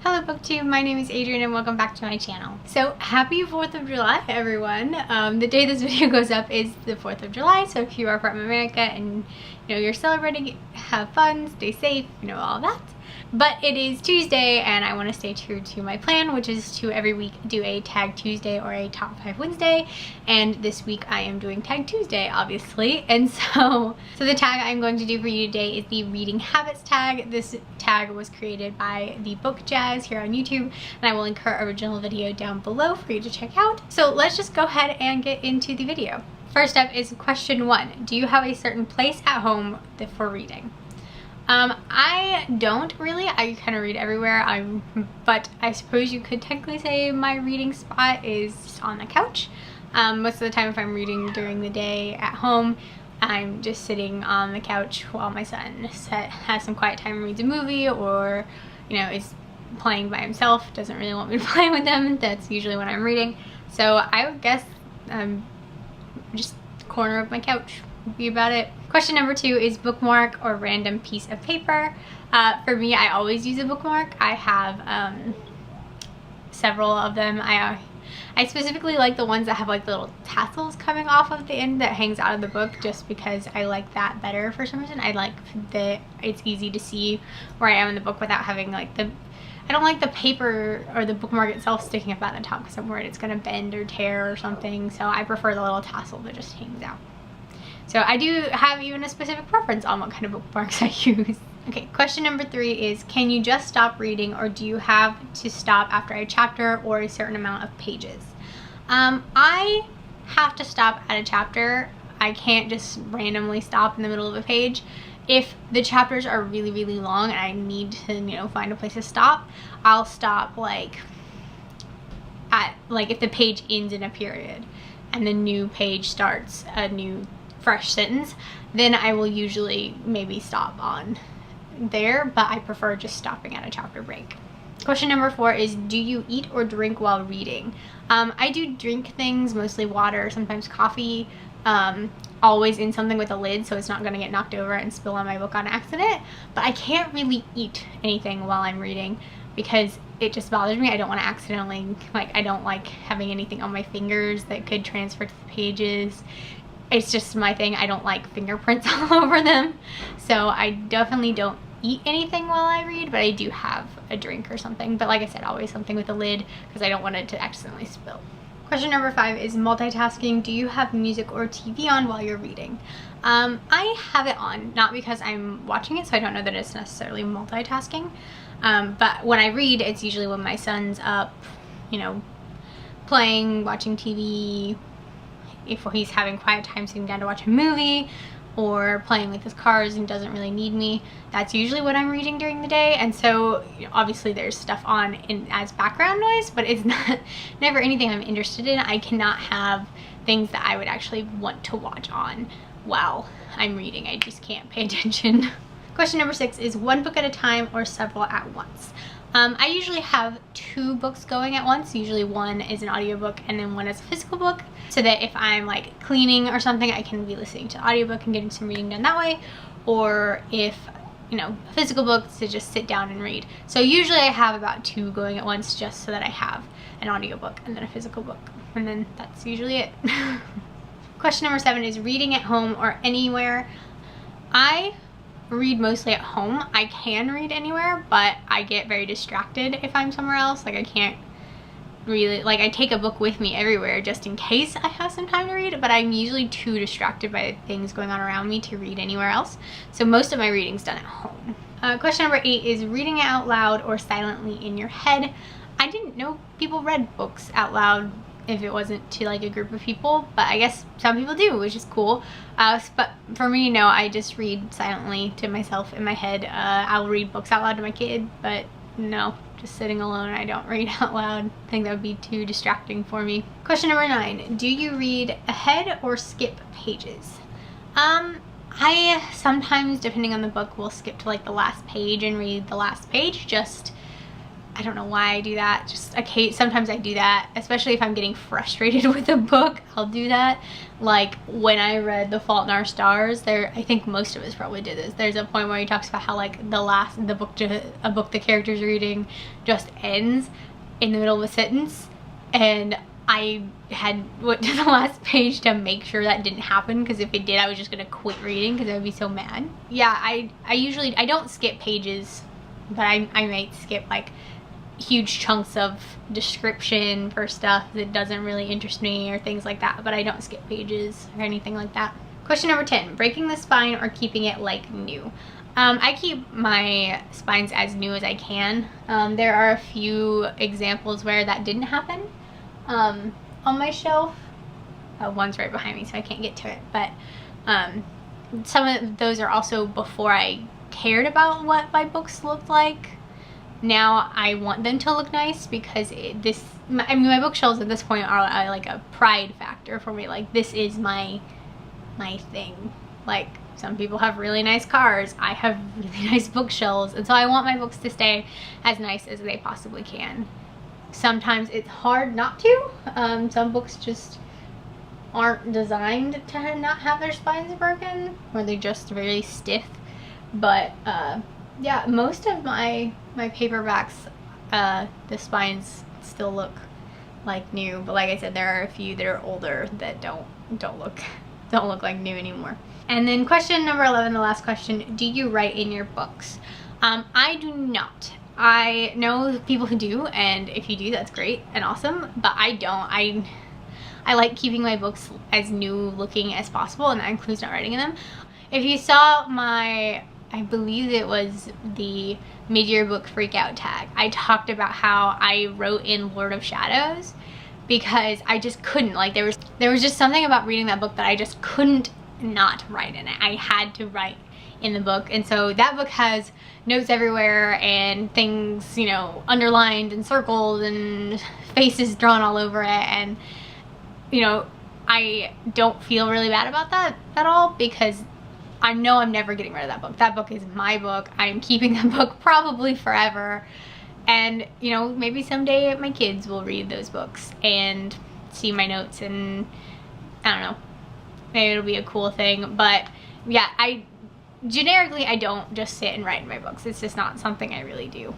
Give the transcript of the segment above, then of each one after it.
Hello BookTube, my name is Adrienne and welcome back to my channel. So happy 4th of July everyone. The day this video goes up is the 4th of July, so if you are from America and you're celebrating, have fun, stay safe, all that. But it is Tuesday and I want to stay true to my plan, which is to every week do a Tag Tuesday or a Top 5 Wednesday, and this week I am doing Tag Tuesday obviously. And so the tag I'm going to do for you today is the Reading Habits tag. This tag was created by the Book Jazz here on YouTube, and I will link her original video down below for you to check out. So let's just go ahead and get into the video. First up is question 1. Do you have a certain place at home for reading? I don't really. I kind of read everywhere. But I suppose you could technically say my reading spot is just on the couch. Most of the time if I'm reading during the day at home, I'm just sitting on the couch while my son has some quiet time and reads a movie, or is playing by himself, doesn't really want me to play with him. That's usually when I'm reading. So I would guess just the corner of my couch would be about it. Question number 2 is bookmark or random piece of paper. For me, I always use a bookmark. I have several of them. I specifically like the ones that have like little tassels coming off of the end that hangs out of the book, just because I like that better for some reason. I like that it's easy to see where I am in the book without having like I don't like the paper or the bookmark itself sticking up at the top because I'm worried it's going to bend or tear or something. So I prefer the little tassel that just hangs out. So I do have even a specific preference on what kind of bookmarks I use. Okay, question number 3 is, can you just stop reading, or do you have to stop after a chapter or a certain amount of pages? I have to stop at a chapter. I can't just randomly stop in the middle of a page. If the chapters are really, really long and I need to, find a place to stop, I'll stop at if the page ends in a period and the new page starts a new fresh sentence, then I will usually maybe stop on there, but I prefer just stopping at a chapter break. Question number 4 is, do you eat or drink while reading? I do drink things, mostly water, sometimes coffee, always in something with a lid so it's not going to get knocked over and spill on my book on accident. But I can't really eat anything while I'm reading because it just bothers me. I don't want to accidentally, I don't like having anything on my fingers that could transfer to the pages. It's just my thing. I don't like fingerprints all over them. So I definitely don't eat anything while I read, but I do have a drink or something. But like I said, always something with a lid because I don't want it to accidentally spill. Question number 5 is multitasking. Do you have music or TV on while you're reading? I have it on, not because I'm watching it, so I don't know that it's necessarily multitasking. But when I read, it's usually when my son's up, playing, watching TV, if he's having quiet time sitting down to watch a movie, or playing with his cars and doesn't really need me. That's usually what I'm reading during the day. And so obviously there's stuff on as background noise, but it's never anything I'm interested in. I cannot have things that I would actually want to watch on while I'm reading. I just can't pay attention. Question number 6 is, one book at a time or several at once? I usually have 2 books going at once. Usually one is an audiobook and then one is a physical book, so that if I'm cleaning or something, I can be listening to the audiobook and getting some reading done that way. Or if, a physical book, to just sit down and read. So usually I have about 2 going at once just so that I have an audiobook and then a physical book. And then that's usually it. Question number 7 is, reading at home or anywhere? I read mostly at home. I can read anywhere, but I get very distracted if I'm somewhere else. I can't really, I take a book with me everywhere just in case I have some time to read, but I'm usually too distracted by things going on around me to read anywhere else. So most of my reading's done at home. Question number 8 is, reading it out loud or silently in your head? I didn't know people read books out loud if it wasn't to a group of people, but I guess some people do, which is cool. But for me, no, I just read silently to myself in my head. I'll read books out loud to my kid, but no, just sitting alone, I don't read out loud. I think that would be too distracting for me. Question number 9, do you read ahead or skip pages? I sometimes, depending on the book, will skip to the last page and read the last page, just I don't know why I do that. Just okay, sometimes I do that, especially if I'm getting frustrated with a book. I'll do that. Like when I read The Fault in Our Stars, I think most of us probably did this. There's a point where he talks about how like a book the character's reading just ends in the middle of a sentence, and I had went to the last page to make sure that didn't happen, because if it did, I was just gonna quit reading because I would be so mad. Yeah, I usually don't skip pages, but I might skip like huge chunks of description for stuff that doesn't really interest me or things like that, but I don't skip pages or anything like that. Question number 10, breaking the spine or keeping it like new? I keep my spines as new as I can. There are a few examples where that didn't happen on my shelf. One's right behind me, so I can't get to it, but some of those are also before I cared about what my books looked like. Now I want them to look nice because my bookshelves at this point are like a pride factor for me. Like, this is my thing. Like, some people have really nice cars, I have really nice bookshelves, and so I want my books to stay as nice as they possibly can. Sometimes it's hard not to. Some books just aren't designed to not have their spines broken, or they're just really stiff. But yeah, most of my paperbacks, the spines still look like new, but like I said, there are a few that are older that don't look like new anymore. And then question number 11, the last question, do you write in your books? I do not. I know people who do, and if you do, that's great and awesome, but I don't. I like keeping my books as new looking as possible, and that includes not writing in them. If you saw my, I believe it was the mid-year book freakout tag, I talked about how I wrote in Lord of Shadows because I just couldn't. Like, there was just something about reading that book that I just couldn't not write in it. I had to write in the book, and so that book has notes everywhere and things, you know, underlined and circled and faces drawn all over it, and you know, I don't feel really bad about that at all because I know I'm never getting rid of that book. That book is my book. I'm keeping that book probably forever, and you know, maybe someday my kids will read those books and see my notes, and I don't know, maybe it'll be a cool thing. But yeah, generically I don't just sit and write in my books. It's just not something I really do.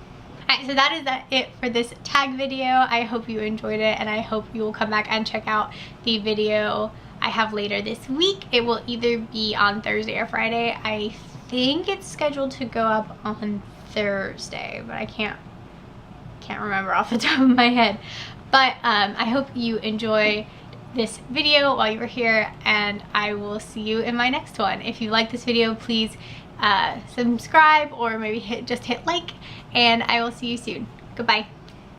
Alright, so that is it for this tag video. I hope you enjoyed it, and I hope you will come back and check out the video I have later this week. It will either be on Thursday or Friday. I think it's scheduled to go up on Thursday, but I can't remember off the top of my head. But I hope you enjoy this video while you were here, and I will see you in my next one. If you like this video, please subscribe, or maybe just hit like, and I will see you soon. Goodbye.